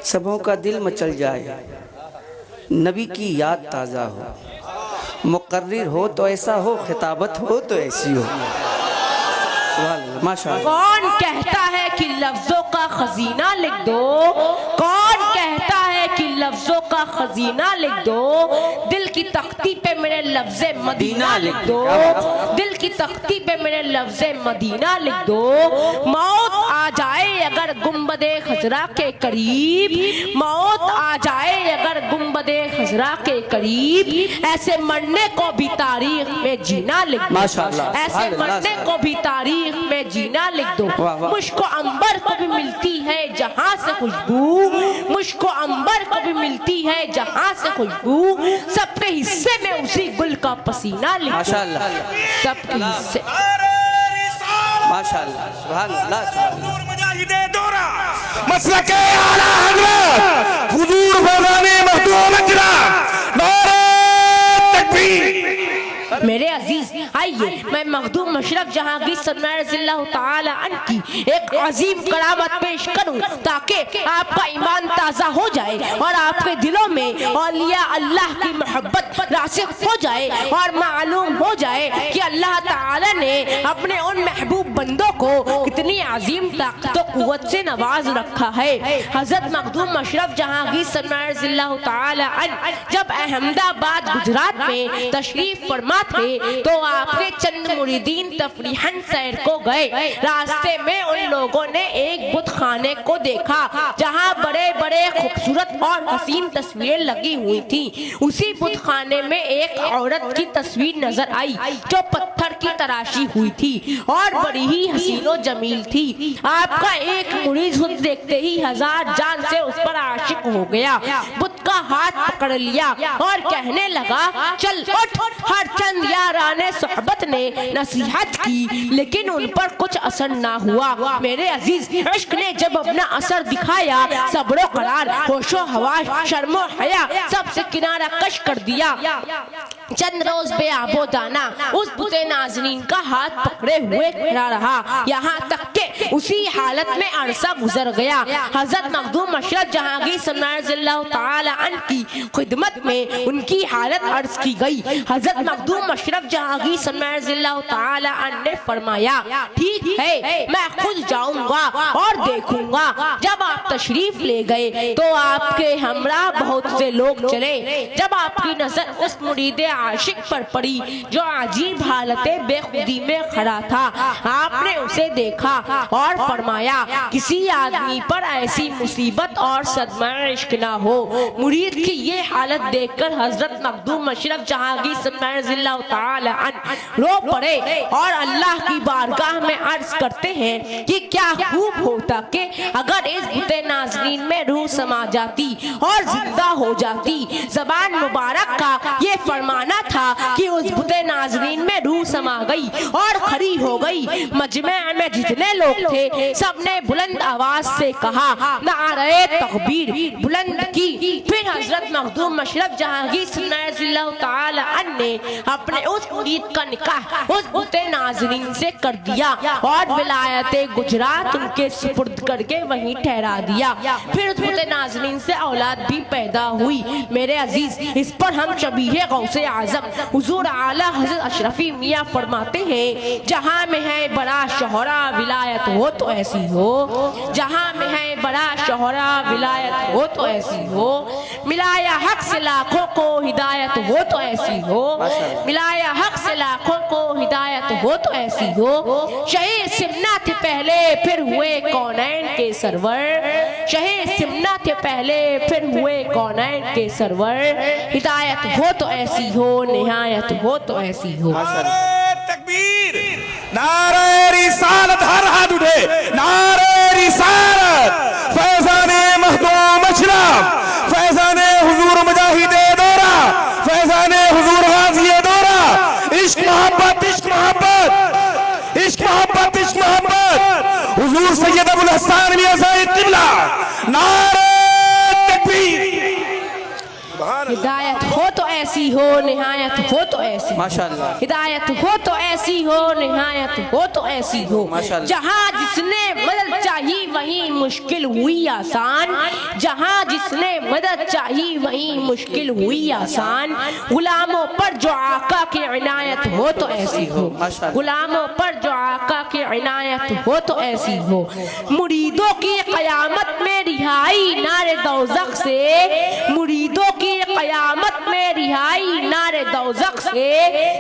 सबों का दिल मचल जाए, नबी की याद ताज़ा हो, मुकर्रिर हो तो ऐसा हो, खिताबत हो तो ऐसी हो। माशाअल्लाह। कौन कहता है कि लफ्जों का खजीना लिख दो, कौन कहता है कि लफ्जों का खजीना लिख दो, दिल की तख्ती पे मेरे लफ्ज़े मदीना लिख दो, दिल की तख्ती पे मेरे लफ्ज़े मदीना लिख दो। मौत आ जाए अगर गुंबदे खजरा के करीब, मौत आ जाए अगर गुंबदे खजरा के करीब, ऐसे मरने को भी तारीख में जीना लिख दो, ऐसे मरने को भी तारीख में जीना लिख दो। मुझको अंबर को भी मिलती है जहाँ से खुशबू, मुझको अंबर को भी मिलती है जहाँ से खुशबू, सबके हिस्से में उसी गुल का पसीना लिख दो, सबके हिस्से। माशाअल्लाह, सुभान अल्लाह, सुभान अल्लाह। मसलके आला हज़रत हुजूर फैज़ाने मखदूम अजरा, नारे तकबीर। मेरे अजीज आइए, मैं मखदूम मशरफ जहांगीर सरदार रज़ियल्लाहु ताला अन्हु की एक अजीम करामत पेश करूं ताकि आपका ईमान ताज़ा हो जाए और आपके दिलों में औलिया अल्लाह की मोहब्बत रासिख हो जाए और मालूम हो जाए कि अल्लाह ताला ने अपने उन महबूब बंदों को कितनी अजीम ताकत और कुव्वत से नवाज रखा है। हजरत मखदूम मशरफ जहांगीर सरदार रज़ियल्लाहु ताला अन्हु जब अहमदाबाद गुजरात में तशरीफ फरमा थे तो आपके चंद मुरीदीन तफरीहन सैर को गए। रास्ते में उन लोगों ने एक बुत खाने को देखा जहां बड़े बड़े खूबसूरत और हसीन तस्वीरें लगी हुई थी। उसी बुत खाने में एक औरत की तस्वीर नजर आई जो पत्थर की तराशी हुई थी और बड़ी ही हसीनो जमील थी। आपका एक मुरीद खुद देखते ही हजार जान से उस पर आशिक हो गया। बुत का हाथ पकड़ लिया और कहने लगा, चल उठ। हर चंद याराने सोहबत ने नसीहत की लेकिन उन पर कुछ असर ना हुआ। मेरे अजीज, इश्क ने जब अपना असर दिखाया, सब्रो करार, होशो हवास, शर्मो हया सबसे किनारा कश कर दिया। चंद रोज बेआबो दाना उस बुते नाज़रीन का हाथ पकड़े हुए खड़ा रहा, यहाँ तक के उसी हालत में अरसा गुजर गया। हजरत मखदूम मशरफ जहांगीर सरदार रज़ियल्लाहु ताला अन्हु की खिदमत में उनकी हालत अर्ज की गई। हजरत मखदूम मशरफ जहांगीर सरदार रज़ियल्लाहु ताला अन्हु ने फरमाया, ठीक है, मैं खुद जाऊंगा और देखूंगा। जब आप तशरीफ ले गए तो आपके हमरा बहुत से लोग चले। जब आपकी नजर उस मुरीदे आशिक पर पड़ी जो अजीब हालते बेखुदी में खड़ा था, आपने उसे देखा और फरमाया, किसी आदमी पर ऐसी मुसीबत और सदमा इश्क ना हो। मुरीद की ये हालत देखकर हजरत मखदूम मशरफ जहांगीर सरदार रज़ियल्लाहु ताला अन्हु रो पड़े और अल्लाह की बारगाह में अर्ज करते हैं कि क्या खूब होता कि अगर इस बुते नाज़रीन में रूह समा जाती और जिंदा हो जाती। ज़बान मुबारक का ये फरमाना था कि उस बुते नाज़रीन में रूह समा गई और खड़ी हो गई। मजमे में जितने लोग थे सबने बुलंद आवाज से कहा, नारे तकबीर बुलंद की। फिर हजरत मखदूम मशरफ जहांगीर सरदार रज़ियल्लाहु ताला अन्हु ने अपने उस मुरीद का निकाह उस बुते नाज़रीन से कर दिया और विलायते गुजरात उनके सुपुर्द करके वहीं ठहरा दिया। फिर उस बुते नाज़रीन से औलाद भी पैदा हुई। मेरे अजीज, इस पर हम शबीह गौसे आज़म हुजूर आला हज़रत अशरफी मियाँ फरमाते हैं, जहाँ में है बड़ा शोहरा विलायत हो तो ऐसी हो, जहाँ में है बड़ा शोहरा विलायत हो तो ऐसी हो, मिलाया हक से लाखों को हिदायत हो तो ऐसी हो, मिलाया हक से लाखों को हिदायत हो तो ऐसी हो। शहीद सिमना थे पहले फिर हुए कौनैन के सरवर, शहीद सिमना थे पहले फिर हुए कौनैन के सरवर, हिदायत हो तो ऐसी हो, निहायत हो तो ऐसी हो। तकबीर, नारे रिसालत, हर हाथ उठे, नारे रिसालत, फैज़ाने मखदूम अशरफ, फैज़ाने हुजूर मुजाहिदे दौरा, फैज़ाने हुजूर गाज़िये दौरा। इश्क मोहब्बत, इश्क मोहब्बत, इश्क मोहब्बत, इश्क मोहब्बत, हुजूर सैयद अबुल हसन मियां साहिब क़िबला, नारे तकबीर। हिदायत हो तो ऐसी हो, निहायत हो तो ऐसी, माशाअल्लाह। हिदायत हो तो ऐसी हो, निहायत हो तो ऐसी हो। जहाँ जिसने मदद चाहिए वहीं मुश्किल हुई आसान, जहाँ जिसने मदद चाही वहीं मुश्किल हुई आसान। गुलामों पर जो आका की इनायत हो तो ऐसी हो, गुलामों पर जो आका की इनायत हो तो ऐसी हो। मुरीदों की क़यामत में रिहाई नारे दौज़ख से, मुरीदों की क़यामत में रिहाई नारे दौज़ख से।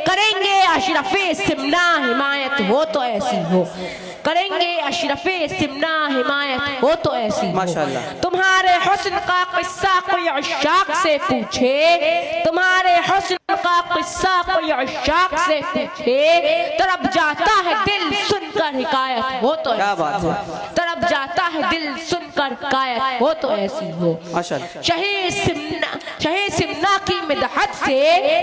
करेंगे अशरफे सिमना हिमायत हो तो ऐसी हो, करेंगे अशरफे सिमना हिमायत हो तो ऐसी हो। तुम्हारे हुस्न का किस्सा कोई अशाक से पूछे, तुम्हारे हुस्न का किस्सा कोई अशाक से पूछे। तरफ जाता है दिल सुनकर हिकायत हो तो ऐसी हो, तरफ जाता है दिल सुनकर हिकायत हो तो ऐसी हो। शहे सिमना की मिदहत से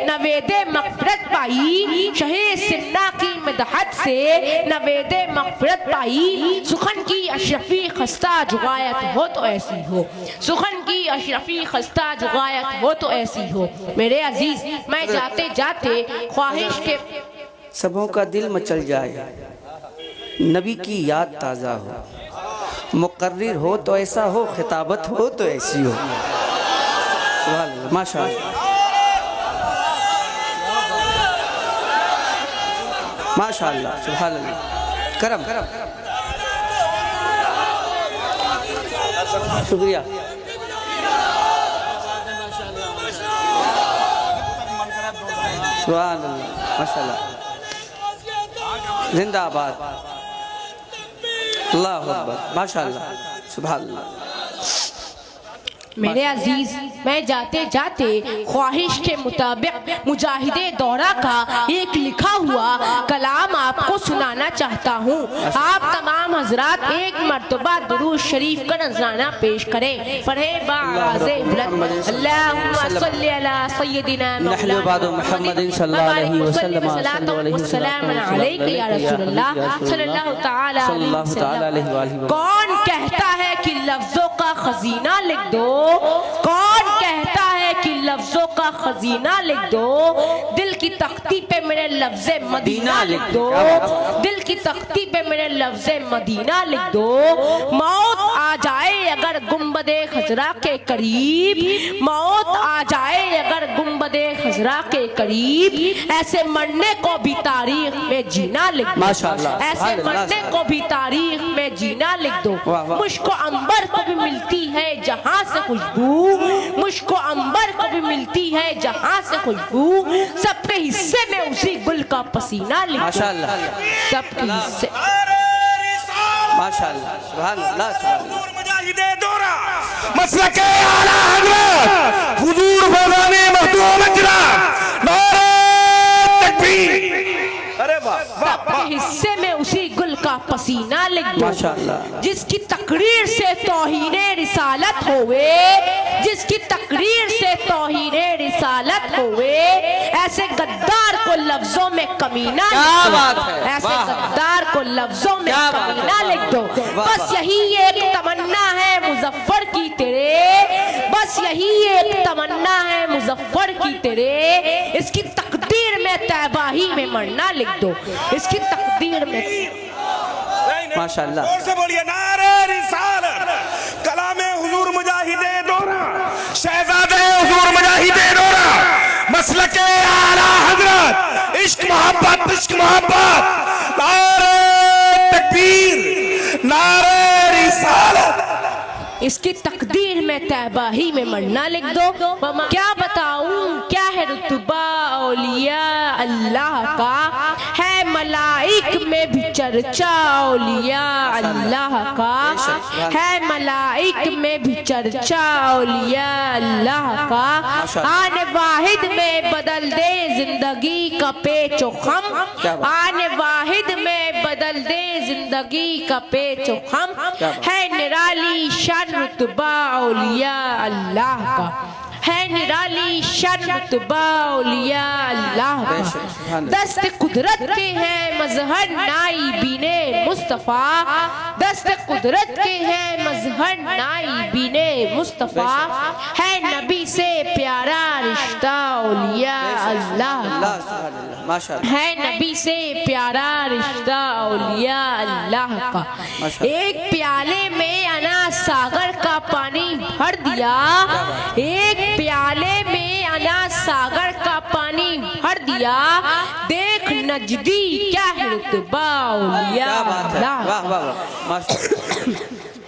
नवेदे मग़फ़िरत पाई, शहे सिमना की मिदहत से नवेदे मग़फ़िरत पाई। सुखन की अशरफी खस्ता जुगायत हो तो ऐसी हो, सुखन की अशरफी खस्ता जुगायत हो तो ऐसी हो। मेरे अजीज, मैं जाते जाते ख्वाहिश के सबों का दिल मचल जाए, नबी की याद ताज़ा हो, मुकर्रिर हो तो ऐसा हो, खिताबत हो तो ऐसी हो। माशाअल्लाह, माशाअल्लाह, सुभान अल्लाह, करम, शुक्रिया। सुभान अल्लाह, माशाअल्लाह, जिंदाबाद, अल्लाहु अकबर, माशाअल्लाह, सुभान अल्लाह। मेरे अजीज, मैं जाते जाते ख्वाहिश के मुताबिक मुजाहिदे दौरा का एक लिखा हुआ कलाम आपको सुनाना चाहता हूँ। आप तमाम हजरात एक मर्तबा दुरूद शरीफ का नजराना पेश करें। पढ़े बाज़े बुलंद अल्लाहुम्मा सल्ली अला सय्यदिना मुहम्मदिन सल्लल्लाहु अलैहि वसल्लम अलैका या रसूलल्लाह सल्लल्लाहु तआला अलैहि वसल्लम। कौन कहता है कि लफ्जों का खजीना लिख दो, कौन कहता है कि लफ्जों का खजीना लिख दो। दिल की तख्ती पे मेरे लफ्ज़े मदीना लिख दो, दिल की तख्ती पे मेरे लफ्ज़े मदीना लिख दो। मौत आ जाए अगर गुंबदे खजरा के करीब, मौत आ जाए अगर गुंबदे खजरा के करीब। ऐसे मरने को भी तारीख में जीना लिख दो, ऐसे मरने को भी तारीख में जीना लिख दो। मुझको अंबर को भी मिलती है जहाँ से खुशबू, मुझको अंबर को भी मिलती है जहाँ से खुशबू। सबके हिस्से में उसी गुल का पसीना लिख दो, सबके हिस्से। माशाअल्लाह, सुभान अल्लाह, सुभान अल्लाह। मुजाहिदे दौरा मसलके आला हज़रत हुजूर फैज़ाने मखदूम इजलाम, नारे तकबीर। अरे वाह, सबके हिस्से में उसी गुल का पसीना लिख दो, जिसकी तकरीर से तौहीने रिसालत होवे, जिसकी तकरीर से तौहीने रिसालत होवे। ऐसे गद्दार को लफ्जों में कमीना लिख दो, ऐसे गद्दार को लफ्जों में कमीना लिख दो। बस यही एक तमन्ना है मुजफ्फर की तेरे, बस यही एक तमन्ना है मुजफ्फर की तेरे। इसकी तकदीर में तैबाही में मरना लिख दो, इसकी तकदीर में। माशाअल्लाह, जोर से बोलिए नारे रिसालत, कलामे हुजूर मुजाहिदे दौरा, शहजादे हुजूर मुजाहिदे दौरा, मसलके आला हज़रत, इश्क मोहब्बत, इश्क मोहब्बत, नारे तकबीर, नारे रिसालत। इसकी तकदीर में तैबाही में मरना लिख दो। क्या बताऊं क्या है रुतबा औलिया अल्लाह का, है मलाइक में भी चर्चा औलिया अल्लाह का, है मलाइक में भी चर्चा औलिया अल्लाह का। आने वाहिद में बदल दे जिंदगी का पेचो खम, आने वाहिद में बदल दे जिंदगी का पेचो खम। है निराली शान रुतबा औलिया अल्लाह का, है निराली शान रुतबा औलिया अल्लाह का। दस्त कुदरत के हैं मजहर नाइबीने मुस्तफ़ा, दस्त कुदरत के हैं मजहर नाइबीने मुस्तफ़ा। है नबी से प्यारा रिश्ता औलिया अल्लाह का, है नबी से प्यारा रिश्ता औलिया अल्लाह का। एक प्याले में अनास सागर का पानी भर दिया, एक प्याले में अनाज सागर का पानी भर दिया। देख नजदी क्या है रुतबा औलिया अल्लाह, वाह वाह वाह,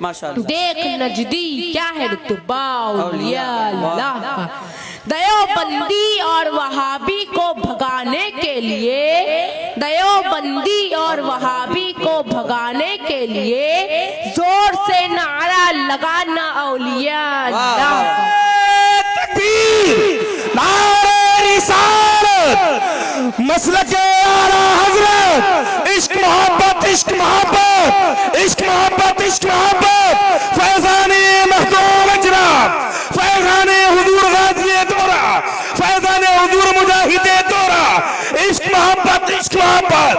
माशाअल्लाह। देख नजदी क्या है रुतबा औलिया अल्लाह का। दयोबंदी और वहाबी को भगाने के लिए, दयोबंदी और वहाबी को भगाने के लिए जोर से नारा लगाना औलिया अल्लाह का। तकबीर, नारे रिसालत, मसलके आला हजरत, इश्क मोहब्बत, इश्क मोहब्बत, इश्क मोहब्बत, इश्क मोहब्बत, फैजाने मखदूम अजराब, फैजाने हुजूर गाज़ी दौरा, फैजाने हुजूर मुजाहिदे दौरा, इश्क मोहब्बत, इश्क मोहब्बत।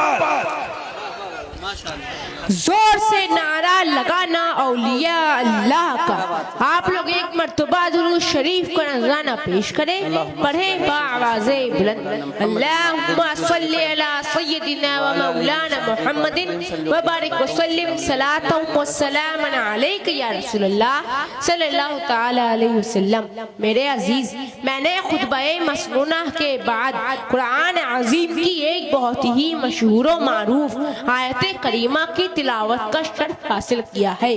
जोर से नारा लगाना औलिया अल्लाह का। आप लोग एक मर्तबा दुरूद शरीफ का नज़राना पेश करें, पढ़ें बाआवाज़े बुलंद। अल्लाहुम्मा सल्ली अला सय्यदिना व मौलाना मुहम्मदिन व बारिक व सल्लिम सलातन व सलामन अलैका या रसूलल्लाह सल्लल्लाहु तआला अलैहि वसल्लम। मेरे अजीज, मैंने खुतबे मसनूना के बाद कुरान अजीम की एक बहुत ही मशहूर व मारूफ आयत करीमा की तिलावत का शर्फ हासिल किया है।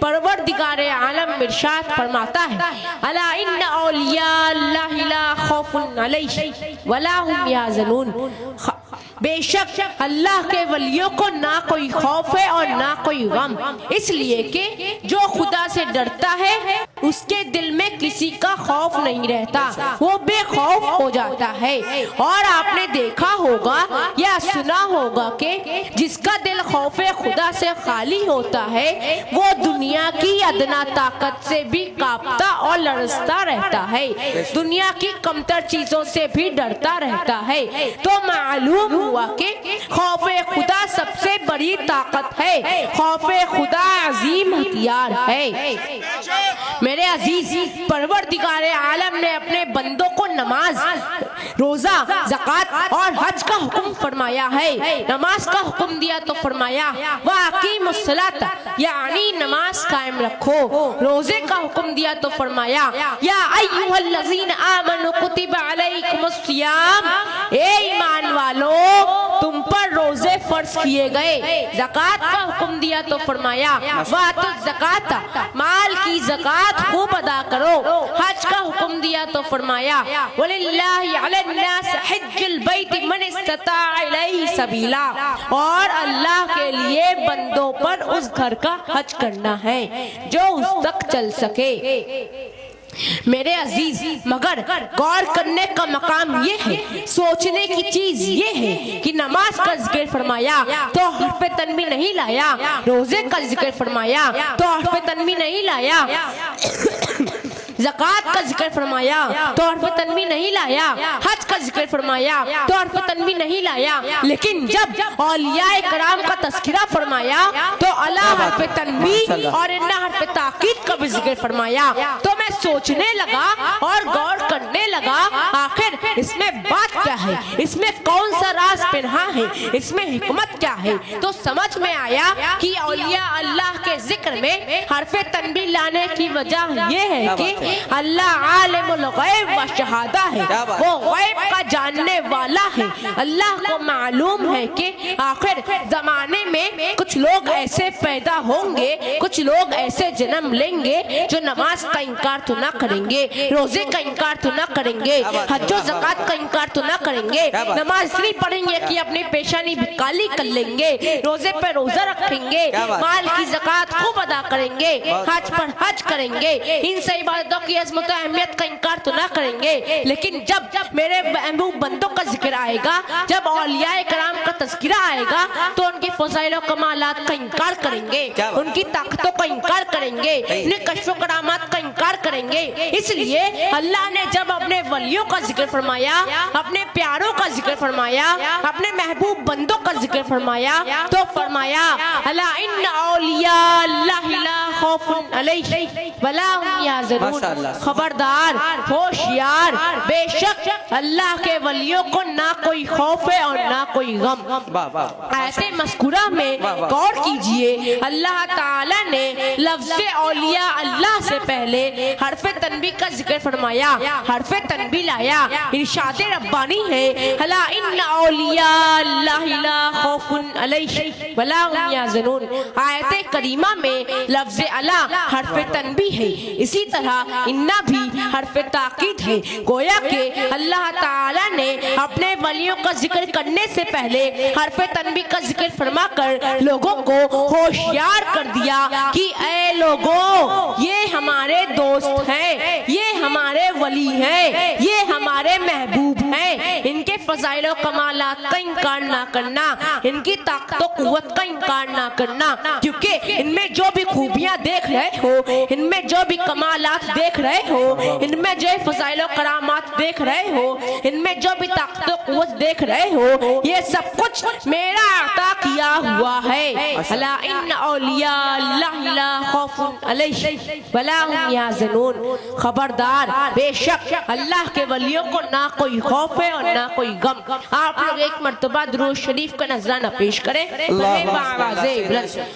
परवरदिगारे आलम इरशाद फरमाता है, अला इन्ना औलिया अल्लाहि ला खौफुन अलैहिम वला हुम यहज़नून। बेशक अल्लाह के वलियों को ना कोई खौफ है और ना कोई गम, इसलिए कि जो खुदा से डरता है उसके दिल में किसी का खौफ नहीं रहता, वो बेखौफ हो जाता है। और आपने देखा होगा या सुना होगा कि जिसका दिल खौफे खुदा से खाली होता है वो दुनिया की अदना ताकत से भी कांपता और लरजता रहता है, दुनिया की कमतर चीजों से भी डरता रहता है। तो मालूम हुआ कि खौफे खुदा सबसे बड़ी ताकत है, खौफे खुदा अजीम हथियार है। मेरे अजीज, परवरदिगारे आलम ने अपने बंदों को नमाज, रोजा, ज़कात और हज का हुक्म फरमाया है। नमाज का हुक्म दिया तो फरमाया वाक़ीमुस्सलात, यानी नमाज कायम रखो। रोजे का हुक्म दिया तो फरमाया या अय्युहल्लज़ीना आमनू कुतिबा अलैकुमुस्सियाम, ए ईमान वालों तुम पर रोजे फर्ज किए गए। ज़कात का हुक्म दिया तो फरमाया वातुज़ ज़कात, माल की ज़कात खूब अदा करो। हज का हुक्म दिया तो फरमाया वलिल्लाहि अलन्नास हज्जुल बैत मन इस्तताअ इलैहि सबीला, और अल्लाह के लिए बंदों पर उस घर का हज करना है जो उस तक चल सके। मेरे अजीज, मगर गौर करने का मकाम ये है, सोचने की चीज ये है कि नमाज का जिक्र फरमाया तो हर्फ तन्वीन नहीं लाया, रोजे का जिक्र फरमाया तो हर्फ तन्वीन नहीं लाया, ज़कात का जिक्र फरमाया तो हर्फ तन्वीन नहीं लाया, हज का जिक्र फरमाया तो हर्फ तन्वीन नहीं लाया। लेकिन जब औलियाए कराम का तज़किरा फरमाया तो अला हर्फ तन्वीन और इन्ना हर्फ ताकीद का भी जिक्र फरमाया। तो मैं सोचने लगा और गौर करने लगा, आखिर इसमें बात क्या है, इसमें कौन सा राज पिन्हा है, इसमें हिकमत क्या है। तो समझ में आया कि औलिया अल्लाह के जिक्र में हर्फ तन्वीन लाने की वजह यह है कि अल्लाह आलिमुल गैब व शहादा है, वो गैब का जानने वाला है। अल्लाह को मालूम है कि आखिर जमाने में कुछ लोग ऐसे पैदा होंगे, कुछ लोग ऐसे जन्म लेंगे जो नमाज का इनकार तो ना करेंगे, रोजे का इनकार तो ना करेंगे, हज्जो ज़कात का इनकार तो ना करेंगे, नमाज इसलिए पढ़ेंगे कि अपनी पेशानी भी काली कर लेंगे, रोजे पर रोजा रखेंगे, माल की ज़कात खूब अदा करेंगे, हज पर हज करेंगे, इन सही इबादतों की अज़मत अहमियत का इनकार तो ना करेंगे। लेकिन जब मेरे महबूब बंदों का जिक्र आएगा, जब औलियाए कराम का तज़किरा आएगा तो उनकी फ़ज़ाइल और कमालात का इनकार करेंगे, उनकी ताकतों का इनकार करेंगे, उनके कश्फ करामात का इनकार करेंगे। करेंगे। इसलिए अल्लाह ने जब अपने वलियों का जिक्र फरमाया, अपने प्यारों का जिक्र फरमाया, अपने महबूब बंदों का जिक्र फरमाया, तो फरमाया अला इन्ना औलिया अल्लाहि ला खौफुन अलैहिम वला हुम यहज़नून। माशाअल्लाह। खबरदार, होशियार, बेशक अल्लाह के वलियों को ना कोई खौफ है और ना कोई गम। वाह वाह। ऐसे मस्कुरा में गौर कीजिए, अल्लाह ताला ने लफ्ज़ औलिया अल्लाह से पहले हरफ तनबी का जिक्र फरमाया, हरफ तनबी लाया। इरशाद रब्बानी है अला इन्ना औलिया अल्लाहि ला खौफुन अलैहिम वला हुम यहज़नून। आयत करीमा में लफ्ज़ अला हरफ तनबी है, इसी तरह इन्ना भी हरफ ताकीद है। गोया के अल्लाह ताला ने अपने वलियों का जिक्र करने से पहले हरफ तनबी का जिक्र फरमाकर लोगों को होशियार कर दिया कि ऐ लोगों, ये हमारे दोस्त हैं, ये हमारे वली हैं, ये हमारे महबूब हैं। इनके फज़ाइल और कमालात का इनकार ना करना, इनकी ताकत और कुव्वत का इनकार ना करना, क्योंकि इनमें जो भी खूबियां देख रहे हो, इनमें जो भी कमालात देख रहे हो, इनमें जो फज़ाइल और करामात देख रहे हो, इनमें जो भी ताकत और कुव्वत देख रहे हो, ये सब कुछ मेरा अता किया हुआ है। अला इन्ना औलिया अल्लाहि ला खौफुन अलैहिम वला हुम यहज़नून। खबरदार, बेशक अल्लाह के वलियों को ना कोई खौफ है और ना कोई गम। आप लोग एक मर्तबा दुरूद शरीफ का नजराना पेश करें।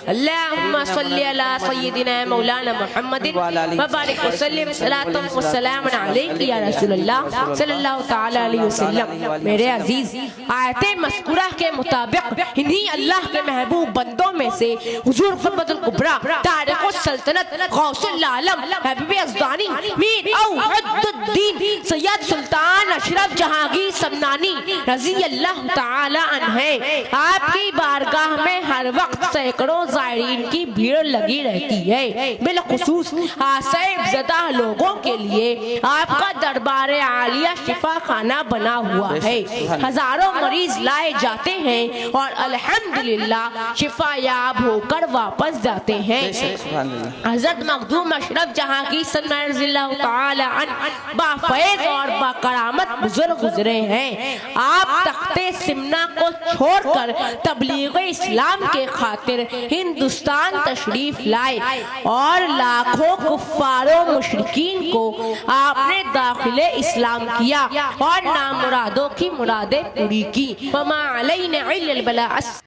अल्लाहुम्मा सल्ली अला सय्यिदिना मौलाना मुहम्मदिन व बारिक व सल्लिम सलातन व सलामन अलैका या रसूलल्लाह सल्लल्लाहु तआला अलैहि वसल्लम। मेरे अजीज, आयत मज़कूरा के मुताबिक इन्हीं अल्लाह के महबूब बंदों में से हुजूर क़ुतबुल कुबरा तारिक़ुस सल्तनत गौसुल आलम हबीब अज़दानी मीर औहदुद्दीन सैयद सुल्तान अशरफ जहांगीर समनानी रज़ी अल्लाह तआला अन्हे, आपकी बारगाह में हर वक्त सैकड़ों ज़ायरीन की भीड़ लगी रहती है। बिलखुसूस आसैब ज़दा लोगों के लिए आपका दरबार आलिया शिफा खाना बना हुआ है। हजारों मरीज लाए जाते हैं और अल्हम्दुलिल्लाह शिफा याब होकर वापस जाते हैं। हज़रत मखदूम अशरफ जहांगीर सल्लल्लाहु तआला अन्हु बाफैज़ और बाकरामत बुजुर्ग गुजरे हैं। आप तख्ते सिमना को छोड़कर तबलीग इस्लाम के खातिर हिंदुस्तान तशरीफ लाए और लाखों कुफ्फारों मुशरिकीन को आपने दाखिले इस्लाम किया और नामुरादों की मुरादें पूरी की। वमा अलैना इल्लल बलाअस।